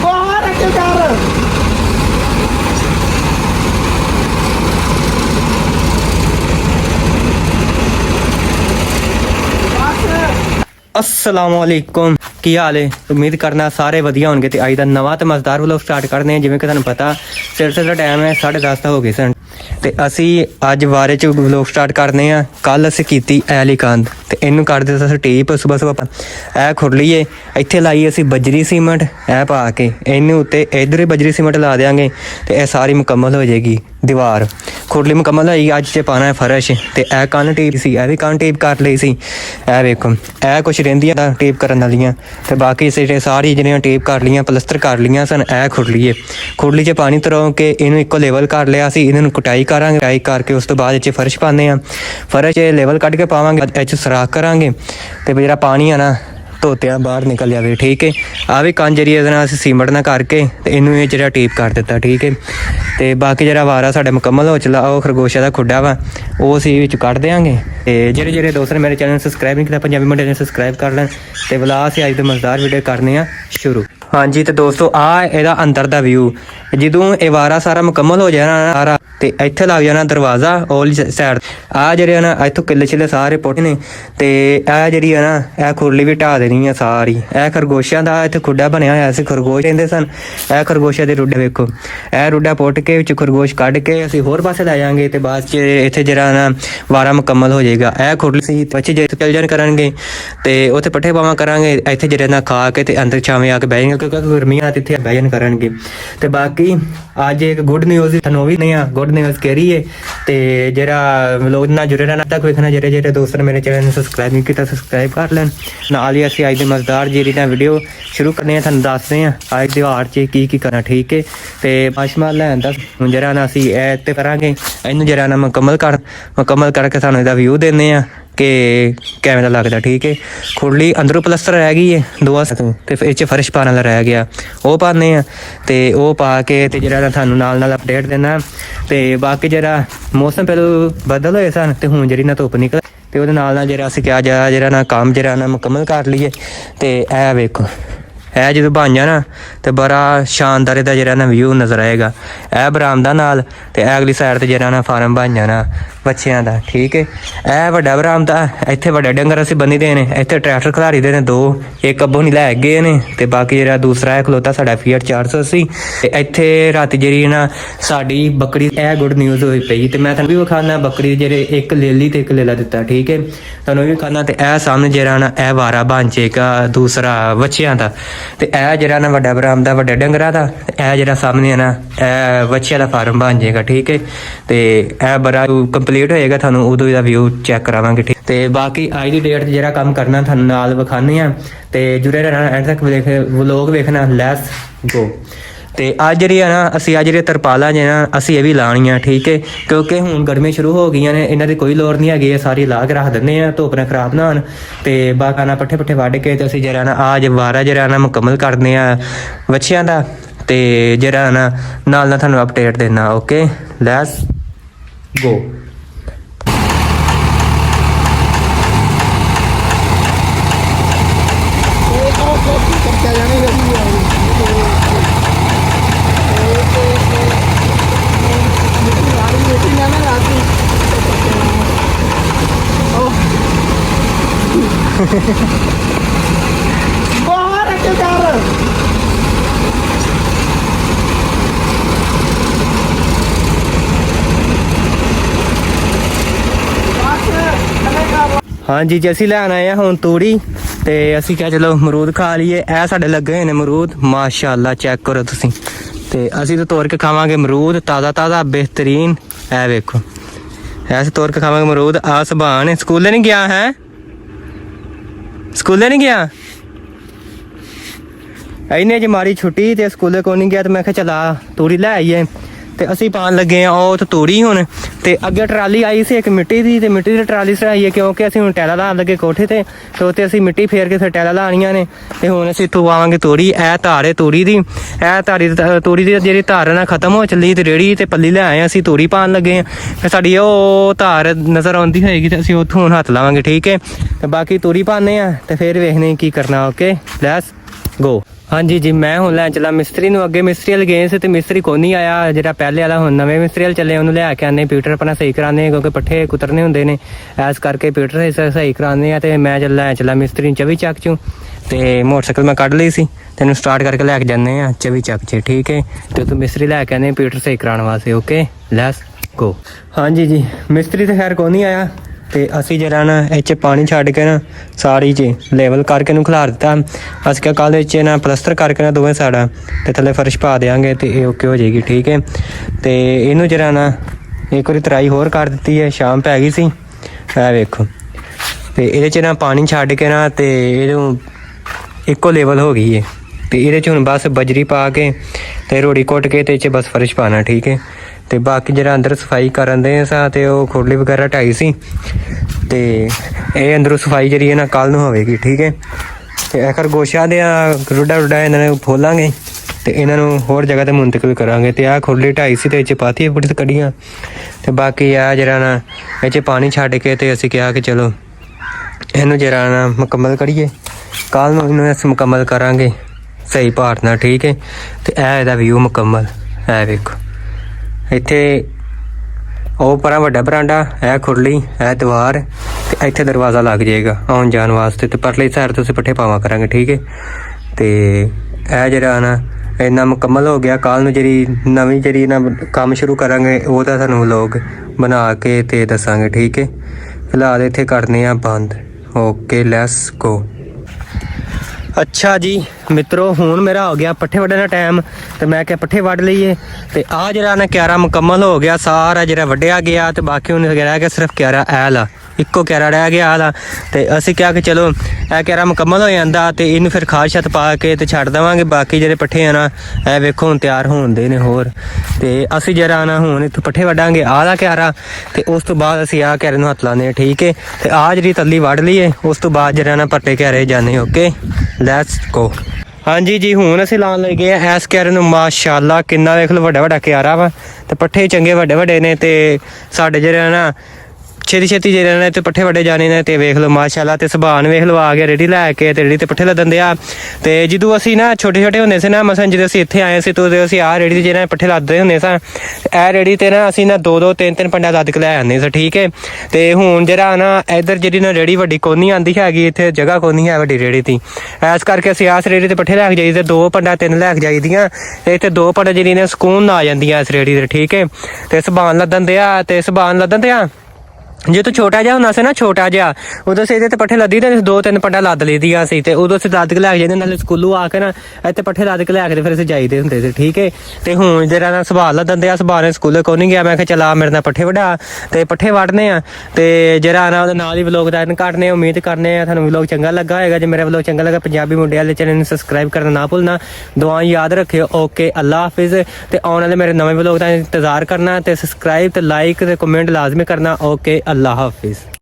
ਬਾਹਰ ਅੱਗੇ ਕਰ। अस्सलामुअलैकुम, की हाल है। उम्मीद करना सारे वधिया होंगे। तो अज का नवा तो मजेदार व्लॉग स्टार्ट करते हैं। जिवें कि तुहानूं पता सिरसे का टाइम है 10:30 हो गए सन ते असी अज बारे च व्लॉग स्टार्ट करते हैं। कल असीं कीती ऐली कंध ते इनू कर दिता सी टेप। सुबह सुबह ऐ खुरली है, इत्थे लाई असीं बजरी सीमेंट ऐ पा के इनू उत्ते इधर ही बजरी सीमेंट ला देंगे तो यह सारी मुकम्मल हो जाएगी दीवार। खुरली मुकम्मल होई। अज च पाना है फर्श ते ऐ कंध टेप सी, ऐ भी कंध टेप कर ली सी। ऐ वेखो ऐ कुछ रहिंदियां टेप करन वालियां ते बाकी जेह्ड़े सारी जिहड़ियां टेप कर लियां पलस्तर कर लियां सन। ऐ खुरली है, खुरली च पानी तरौ के इनू इक्को लेवल कर लिया सी। इन्हूं कुटाई करांगे, कुटाई करके उस तो बाद इच फर्श पाने आ। फर्श लेवल कट के पावांगे, इच सराख करांगे ते जिहड़ा पानी है ना धोतिया बाहर निकल जाए। ठीक है, आ भी कंज जरिए सीमेंट ना करके इनू जरा टेप कर दिता। ठीक है, तो बाकी जरा वारा साढ़ा मुकम्मल हो चला। वो खरगोशा का खुड्डा वा वो असीं विच कढ़ देंगे। तो जेह्ड़े जेह्ड़े दोस्त ने मेरे चैनल सबसक्राइब नहीं किया पंजाबी मुंडे ने सबसक्राइब कर लैन। तो बुला असीं अज दे मजेदार वीडियो करने आ शुरू। हाँ जी, तो दोस्तों आ इहदा अंदर दा व्यू जदों ये वारा सारा मुकम्मल हो जाए ना सारा ते इत्थे लग जाना दरवाज़ा ओली साइड। आ जेह्ड़े ना इत्थों किले छिले सारे पुट्टे ने ते ऐ जेह्ड़ी है ना ऐ खुरली भी ढा देनी है सारी। ऐ खरगोशियां दा इत्थे खुड्डा बनिया होया सी, खरगोश रहिंदे सन। ऐ खरगोशियां दे रुड्डे वेखो, ऐ रुड्डा पुੱਟ के विच खरगोश कढ़ के असीं होर पासे लै जांगे ते बाद च इत्थे जेह्ड़ा ना वारा मुकम्मल हो जाएगा। ऐ खुरली सी बच्चे जे चल जान करनगे ते उत्थे पट्ठे पावां करांगे। इत्थे जेह्ड़े ना खा के ते अंदर छावें आके बह जाएंगे क्योंकि गर्मियां इत्थे बह जान करनगे। ते बाकी अज एक गुड न्यूज़ थानूं भी नहीं आ। गुड न्यूज़ केह्ड़ी है ते जेह्ड़ा लोग ना जुड़े रहना तक वेखना। जेह्ड़े जेह्ड़े दोस्त ने मेरे चैनल ने सबसक्राइब नहीं किया सबसक्राइब कर लैन। नाल ही असीं अज दे मजेदार जेह्ड़ी ना वीडियो शुरू करने थानूं दसदे आं अज त्यौहार च की करना। ठीक है, ते माशमाल लैन दा हुण जेह्ड़ा ना असीं ऐ ते करांगे इनू जेह्ड़ा ना मुकम्मल करके थानूं इहदा व्यू दिंदे आं कि किवें दा लगदा। ठीक है, खुरली अंदरों प्लस्तर रह गई है दो ते इस फर्श पाने वाला रह गया, वो पाने आ ते वो पा के ते जेह्ड़ा ना थानूं नाल नाल अपडेट देना। ते बाकी जेह्ड़ा मौसम पहलों बदल होए सन ते हुण जेह्ड़ी ना धुप्प निकल ते ओहदे नाल नाल जेह्ड़ा असीं क्या जेह्ड़ा ना कम्म जेह्ड़ा ना मुकम्मल कर लईए। ते ऐ वेखो ऐ जो बन जाना तो बड़ा शानदार इहदा जेह्ड़ा ना व्यू नज़र आएगा। ऐ बरामदा नाल ते अगली साइड ते जेह्ड़ा ना फार्म बन जाना बच्चेआं दा। ठीक है, ऐ वड्डा बरामदा इत्थे वड्डे डंगर असीं बन्नी दे ने। इत्थे ट्रैक्टर खलारी दे ने दो, एक अब्बो नहीं लै गए ने ते बाकी जेह्ड़ा दूसरा है खलोता साडा फीएट 480। ते इत्थे राती जेह्ड़ी ना साडी बकरी ऐ गुड न्यूज़ होई पई ते मैं तुहानूं भी विखाना बकरी जेह्ड़े एक लेली ते एक लेला दित्ता। ठीक है, तुहानूं भी विखाना ते ऐ सामने जेह्ड़ा ना ऐ वारा बन जाएगा दूसरा बच्चेआं दा। ते ऐ जेह्ड़ा ना वड्डा बरामदा वड्डे डंगरां दा, ऐ जेह्ड़ा सामने है ना ऐ बच्चेआं दा फार्म बन जाएगा। ठीक है, ते ऐ बड़ा कंप्लीट होएगा थानूं उदों दा व्यू चैक करावांगे। ठीक, ते बाकी अज दी डेट जेह्ड़ा कम्म करना थानूं नाल विखाने आ ते जुड़े रहना एंड तक व्लॉग वेखना। लैट्स गो। ते अज जेह्ड़ी है ना असीं अज जेह्ड़े तरपालां जे ना असीं ये भी लाणियां। ठीक है, क्योंकि हुण गर्मी शुरू हो गईयां ने, इन्हां दी कोई लोड़ नहीं हैगी, सारी ला के रख दिंदे आ धुप्प ना खराब ना होण। ते बाकी ना पट्ठे पुट्ठे वड्ढ के ते असीं जेह्ड़ा ना अज वारा जेह्ड़ा ना मुकम्मल करदे आ बच्चेआं दा ते जेह्ड़ा ना नाल ना थानूं अपडेट देना। ओके, लैट्स गो। बाहर ਅੱਗੇ ਕਰ। हाँ जी, ਅਸੀਂ ਲੈਣ ਆਏ ਹਾਂ ਹੁਣ ਤੂੜੀ ਤੇ ਅਸੀਂ ਕਿਹਾ ਚਲੋ ਅਮਰੂਦ ਖਾ ਲਈਏ। ਇਹ ਸਾਡੇ ਲੱਗੇ ਹੋਏ ਨੇ ਅਮਰੂਦ ਮਾਸ਼ਾਅੱਲਾ, ਚੈੱਕ ਕਰੋ ਤੁਸੀਂ। ਤੇ ਅਸੀਂ ਤਾਂ ਤੋੜ ਕੇ ਖਾਵਾਂਗੇ ਅਮਰੂਦ ਤਾਜ਼ਾ ਤਾਜ਼ਾ ਬਿਹਤਰੀਨ। ਇਹ ਵੇਖੋ ऐसे तोड़ के खावांगे अमरूद। आ सुभान स्कूले नहीं गया है, स्कूले नहीं गया इन्हें जी मारी छुट्टी तो स्कूले को नहीं गया। तो मैं क्या चला तूड़ी लै आईए तो असी पान लगे हैं वो तो तूड़ी हुण। तो अगे ट्राली आई सी एक मिट्टी की, तो मिट्टी की ट्राली सराइए क्योंकि असीं हुण टैला लाण लगे कोठे ते तो उत्ते असीं मिट्टी फेर के फिर टैला लाणियां ने। ते हुण असीं इत्थों आवांगे तूड़ी। ऐ धार है तूड़ी दी, ऐ तूड़ी दी जेह्ड़ी धार ना खत्म हो चली ते रेड़ी ते पल्ली लै आए असीं तूड़ी पान लगे हैं। फिर साडी ओह धार नज़र आउंदी होएगी ते असीं उत्थों हुण हत्थ लावांगे। ठीक है, ते बाकी तूड़ी पाने आ ते फिर वेखने की करना। ओके, लैट्स ਗੋ। ਹਾਂਜੀ ਜੀ, ਮੈਂ ਹੁਣ ਲੈਣ ਚੱਲਾ ਮਿਸਤਰੀ ਨੂੰ। ਅੱਗੇ ਮਿਸਤਰੀ ਵਾਲ ਗਏ ਸੀ ਤੇ ਮਿਸਤਰੀ ਕੋਈ ਨਹੀਂ ਆਇਆ ਜਿਹੜਾ ਪਹਿਲੇ ਵਾਲਾ। ਹੁਣ ਨਵੇਂ ਮਿਸਤਰੀ ਵਾਲ ਚੱਲੇ, ਉਹਨੂੰ ਲੈ ਕੇ ਆਨੇ ਪੀਟਰ ਆਪਣਾ ਸਹੀ ਕਰਾਣੇ, ਕਿਉਂਕਿ ਪੱਠੇ ਕੁਤਰਨੇ ਹੁੰਦੇ ਨੇ, ਐਸ ਕਰਕੇ ਪੀਟਰ ਸਹੀ ਕਰਾਣੇ ਆ। ਤੇ ਮੈਂ ਲੈ ਚੱਲਾ ਮਿਸਤਰੀ ਨੂੰ 24 ਚੱਕ ਚੋਂ। ਤੇ ਮੋਟਰਸਾਈਕਲ ਮੈਂ ਕੱਢ ਲਈ ਸੀ, ਤੈਨੂੰ ਸਟਾਰਟ ਕਰਕੇ ਲੈ ਕੇ ਜਾਂਦੇ ਆ 24 ਚੱਕ 'ਚ, ਠੀਕ ਹੈ। ਤੇ ਤੂੰ ਮਿਸਤਰੀ ਲੈ ਕੇ ਆਨੇ ਪੀਟਰ ਸਹੀ ਕਰਾਉਣ ਵਾਸਤੇ। Okay, let's go. ਹਾਂਜੀ ਜੀ, ਮਿਸਤਰੀ ਤੇ ਖੈਰ ਕੋਈ ਨਹੀਂ ਆਇਆ ਤੇ ਅਸੀਂ ਜਿਹੜਾ ਨਾ ਇਹ 'ਚ ਪਾਣੀ ਛੱਡ ਕੇ ਨਾ ਸਾੜੀ 'ਚ ਲੈਵਲ ਕਰਕੇ ਨੂੰ ਖਿਲਾਰ ਦਿੱਤਾ। ਅਸੀਂ ਕਿਹਾ ਕੱਲ੍ਹ ਵਿੱਚ ਨਾ ਪਲਸਤਰ ਕਰਕੇ ਨਾ ਦੋਵੇਂ ਸਾੜਾ ਤੇ ਥੱਲੇ ਫਰਸ਼ ਪਾ ਦਿਆਂਗੇ ਤੇ ਇਹ ਓਕੇ ਹੋ ਜਾਏਗੀ, ਠੀਕ ਹੈ। ਤੇ ਇਹਨੂੰ ਜਿਹੜਾ ਨਾ ਇੱਕ ਵਾਰੀ ਤਰਾਈ ਹੋਰ ਕਰ ਦਿੱਤੀ ਹੈ, ਸ਼ਾਮ ਪੈ ਗਈ ਸੀ, ਇਹ ਵੇਖੋ। ਤੇ ਇਹਦੇ 'ਚ ਨਾ ਪਾਣੀ ਛੱਡ ਕੇ ਨਾ ਤੇ ਇਹਨੂੰ ਇੱਕੋ ਲੈਵਲ ਹੋ ਗਈ ਹੈ। ਤੇ ਇਹਦੇ 'ਚ ਹੁਣ ਬਸ ਬਜਰੀ ਪਾ ਕੇ ਤੇ ਰੋੜੀ ਕੁੱਟ ਕੇ ਤੇ ਇਹ 'ਚ ਬਸ ਫਰਸ਼ ਪਾਣਾ, ਠੀਕ ਹੈ। ਤੇ ਬਾਕੀ ਜਿਹੜਾ ਅੰਦਰ ਸਫਾਈ ਕਰਨ ਦੇ ਸਾਂ ਤੇ ਉਹ ਖੁਰਲੀ ਵਗੈਰਾ ਢਾਈ ਸੀ ਤੇ ਇਹ ਅੰਦਰੋਂ ਸਫਾਈ ਜਿਹੜੀ ਹੈ ਨਾ ਕੱਲ ਨੂੰ ਹੋਵੇਗੀ, ਠੀਕ ਹੈ। ਤੇ ਇਹ ਖਰਗੋਸ਼ਾਂ ਦੇ ਰੁੱਡਾ ਇਹਨਾਂ ਨੂੰ ਖੋਲਾਂਗੇ ਤੇ ਇਹਨਾਂ ਨੂੰ ਹੋਰ ਜਗ੍ਹਾ ਤੇ ਮੁੰਤਕਿਲ ਕਰਾਂਗੇ। ਤੇ ਆਹ ਖੁਰਲੀ ਢਾਈ ਸੀ ਤੇ ਇਹ 'ਚ ਪਾਤੀ ਬੁੜੀ ਕੱਢੀਆਂ। ਤੇ ਬਾਕੀ ਆ ਜਿਹੜਾ ਨਾ ਇਹ 'ਚ ਪਾਣੀ ਛੱਡ ਕੇ ਤੇ ਅਸੀਂ ਕਿਹਾ ਕਿ ਚਲੋ ਇਹਨੂੰ ਜਿਹੜਾ ਨਾ ਮੁਕੰਮਲ ਕਰੀਏ, ਕੱਲ ਨੂੰ ਇਹਨੂੰ ਅਸੀਂ ਮੁਕੰਮਲ ਕਰਾਂਗੇ ਸਹੀ ਭਾਰ ਨਾਲ, ਠੀਕ ਹੈ। ਤੇ ਇਹ ਇਹਦਾ ਵਿਊ ਮੁਕੰਮਲ, ਇਹ ਵੇਖੋ। ਇੱਥੇ ਉਹ ਪਰਾਂ ਵੱਡਾ ਬਰਾਂਡਾ, ਇਹ ਖੁਰਲੀ, ਇਹ ਦੀਵਾਰ ਤੇ ਇੱਥੇ ਦਰਵਾਜ਼ਾ ਲੱਗ ਜਾਏਗਾ ਆਉਣ ਜਾਣ ਵਾਸਤੇ। ਤੇ ਪਰਲੀ ਸਾਈਡ ਤੋਂ ਅਸੀਂ ਪੱਠੇ ਪਾਵਾਂ ਕਰਾਂਗੇ, ਠੀਕ ਹੈ। ਤੇ ਇਹ ਜਿਹੜਾ ਨਾ ਇੰਨਾ ਮੁਕੰਮਲ ਹੋ ਗਿਆ। ਕੱਲ੍ਹ ਨੂੰ ਜਿਹੜੀ ਨਵੀਂ ਜਿਹੜੀ ਨਾ ਕੰਮ ਸ਼ੁਰੂ ਕਰਾਂਗੇ ਉਹ ਤਾਂ ਸਾਨੂੰ ਵਲੋਗ ਬਣਾ ਕੇ ਤੇ ਦੱਸਾਂਗੇ, ਠੀਕ ਹੈ। ਫਿਲਹਾਲ ਇੱਥੇ ਕਰਨੇ ਆ ਬੰਦ। Okay, let's go. ਅੱਛਾ ਜੀ ਮਿੱਤਰੋ, ਹੁਣ ਮੇਰਾ ਹੋ ਗਿਆ ਪੱਠੇ ਵੱਢਣ ਦਾ ਟਾਈਮ ਤੇ ਮੈਂ ਕਿਹਾ ਪੱਠੇ ਵੱਢ ਲਈਏ। ਤੇ ਆਹ ਜਿਹੜਾ ਨਾ ਕਿਆਰਾ ਮੁਕੰਮਲ ਹੋ ਗਿਆ ਸਾਰਾ, ਜਿਹੜਾ ਵੱਢਿਆ ਗਿਆ ਤੇ ਬਾਕੀ ਉਹਨੇ ਰਹਿ ਗਿਆ ਸਿਰਫ ਕਿਆਰਾ ਐਲਾ, ਇੱਕੋ ਕਿਆਰਾ ਰਹਿ ਗਿਆ ਆਲਾ। ਤੇ ਅਸੀਂ ਕਿਹਾ ਕਿ ਚਲੋ ਇਹ ਕਿਆਰਾ ਮੁਕੰਮਲ ਹੋ ਜਾਂਦਾ ਤੇ ਇਹਨੂੰ ਫਿਰ ਖਾਦ ਛੱਤ ਪਾ ਕੇ ਤੇ ਛੱਡ ਦੇਵਾਂਗੇ। ਬਾਕੀ ਜਿਹੜੇ ਪੱਠੇ ਆ ਨਾ ਇਹ ਵੇਖੋ ਹੁਣ ਤਿਆਰ ਹੋਣ ਦੇ ਨੇ ਹੋਰ। ਤੇ ਅਸੀਂ ਜਿਹੜਾ ਨਾ ਹੁਣ ਇੱਥੋਂ ਪੱਠੇ ਵੱਢਾਂਗੇ ਆਲਾ ਕਿਆਰਾ ਤੇ ਉਸ ਤੋਂ ਬਾਅਦ ਅਸੀਂ ਆਹ ਕਿਆਰੇ ਨੂੰ ਹੱਥ ਲਾਉਂਦੇ ਹਾਂ, ਠੀਕ ਹੈ। ਤੇ ਆਹ ਜਿਹੜੀ ਤੱਲੀ ਵੱਢ ਲਈਏ ਉਸ ਤੋਂ ਬਾਅਦ ਜਿਹੜਾ ਨਾ ਪੱਟੇ ਕਿਆਰੇ ਜਾਂਦੇ। Okay, let's go. ਹਾਂਜੀ ਜੀ, ਹੁਣ ਅਸੀਂ ਲਾਉਣ ਲੱਗੇ ਆ ਐਸ ਕਿਆਰੇ ਨੂੰ। ਮਾਸ਼ਾਅੱਲਾ ਕਿੰਨਾ ਵੇਖ ਲਓ ਵੱਡਾ ਵੱਡਾ ਕਿਆਰਾ ਵਾ ਤੇ ਪੱਠੇ ਚੰਗੇ ਵੱਡੇ ਵੱਡੇ ਨੇ। ਤੇ ਸਾਡੇ ਜਿਹੜੇ ਨਾ ਛੇਤੀ ਛੇਤੀ ਜਿਹੜੇ ਨੇ ਤੇ ਪੱਠੇ ਵੱਡੇ ਜਾਣੇ ਨੇ। ਤੇ ਵੇਖ ਲਓ ਮਾਸ਼ਾਅੱਲਾ। ਤੇ ਸੁਭਾਨ ਵੇਖ ਲਓ ਆ ਗਿਆ ਰੇੜੀ ਲੈ ਕੇ ਤੇ ਰੇੜੀ ਤੇ ਪੱਠੇ ਲੱਦਣ ਦੇ ਆ। ਤੇ ਜਦੋਂ ਅਸੀਂ ਨਾ ਛੋਟੇ ਛੋਟੇ ਹੁੰਦੇ ਸੀ ਨਾ, ਮਸਾਂ ਜਦੋਂ ਅਸੀਂ ਇੱਥੇ ਆਏ ਸੀ ਤਾਂ ਅਸੀਂ ਆਹ ਰੇੜੀ ਤੇ ਜਿਹੜਾ ਪੱਠੇ ਲੱਦਦੇ ਹੁੰਦੇ ਸਾਂ। ਇਹ ਰੇੜੀ ਤੇ ਨਾ ਅਸੀਂ ਨਾ 2-2 3-3 ਪੰਡਾ ਲੱਦ ਕੇ ਲੈ ਆਉਂਦੇ ਸੀ, ਠੀਕ ਹੈ। ਤੇ ਹੁਣ ਜਿਹੜਾ ਨਾ ਇੱਧਰ ਜਿਹੜੀ ਨਾ ਰੇੜੀ ਵੱਡੀ ਕੋਈ ਨਹੀਂ ਆਉਂਦੀ ਹੈਗੀ, ਇੱਥੇ ਜਗ੍ਹਾ ਕੋਈ ਨਹੀਂ ਹੈ ਵੱਡੀ ਰੇੜੀ ਦੀ। ਇਸ ਕਰਕੇ ਅਸੀਂ ਆਸ ਰੇੜੀ ਤੇ ਪੱਠੇ ਲੈ ਕੇ ਜਾਈਦੇ, 2 ਪੰਡਾ 3 ਲੈ ਕੇ ਜਾਈਦੀਆਂ। ਤੇ ਇੱਥੇ 2 ਪੰਡਾ ਜਿਹੜੀ ਨੇ ਸਕੂਨ ਆ ਜਾਂਦੀਆਂ ਇਸ ਰੇੜੀ ਤੇ, ਠੀਕ ਹੈ। ਤੇ ਸੁਭਾਨ ਲੱਦਣ ਦੇ ਆ ਤੇ ਸੁਭਾਨ ਲੱਦਣ ਤੇ ਆ ਜੇ ਤੂੰ ਛੋਟਾ ਜਿਹਾ ਹੁੰਦਾ ਸੀ ਨਾ, ਛੋਟਾ ਜਿਹਾ, ਉਦੋਂ ਅਸੀਂ ਇਹਦੇ ਤੇ ਪੱਠੇ ਲੱਦੀ ਤੇ 2-3 ਪੰਡਾ ਲੱਦ ਲਈਦੀਆਂ ਸੀ। ਤੇ ਉਦੋਂ ਅਸੀਂ ਲੱਦ ਕੇ ਲੈ ਕੇ ਜਾਂਦੇ ਨਾਲੇ ਸਕੂਲੋਂ ਆ ਕੇ ਨਾ ਇੱਥੇ ਪੱਠੇ ਲੱਦ ਕੇ ਲੈ ਕੇ ਫਿਰ ਅਸੀਂ ਜਾਈਦੇ ਹੁੰਦੇ ਸੀ, ਠੀਕ ਹੈ। ਤੇ ਹੁਣ ਜਿਹੜਾ ਨਾ ਸੁਭਾਅ ਲੱਦਣ ਦੇ ਆ, ਸੁਭਾਅ ਨੇ ਸਕੂਲੇ ਕੋਈ ਨਹੀਂ ਗਿਆ। ਮੈਂ ਕਿਹਾ ਚਲਾ ਮੇਰੇ ਨਾਲ ਪੱਠੇ ਵਢਾ ਤੇ ਪੱਠੇ ਵੱਢਨੇ ਆ। ਤੇ ਜਿਹੜਾ ਨਾ ਉਹਦੇ ਨਾਲ ਹੀ ਵਲੋਗ ਦਾ ਕੱਢਨੇ। ਉਮੀਦ ਕਰਨੇ ਆ ਤੁਹਾਨੂੰ ਵਲੋਗ ਚੰਗਾ ਲੱਗਾ ਹੋਏਗਾ। ਜੇ ਮੇਰਾ ਵਲੋਗ ਚੰਗਾ ਲੱਗਾ ਪੰਜਾਬੀ ਮੁੰਡੇ ਵਾਲੇ ਚੈਨਲ ਨੂੰ ਸਬਸਕ੍ਰਾਈਬ ਕਰਨਾ ਨਾ ਭੁੱਲਣਾ। ਦੁਆ ਯਾਦ ਰੱਖਿਓ। ਓਕੇ, ਅੱਲਾ ਹਾਫਿਜ਼। ਤੇ ਆਉਣ ਵਾਲੇ ਮੇਰੇ ਨਵੇਂ ਵਲੋਗ ਦਾ ਇੰਤਜ਼ਾਰ ਕਰਨਾ ਤੇ ਸਬਸਕ੍ਰਾਈਬ ਤੇ ਲਾਈਕ ਤੇ ਕਮੈਂਟ ਲਾਜ਼ਮੀ ਕਰਨਾ। ਓਕੇ, ਅੱਲਾ ਹਾਫਿਜ਼।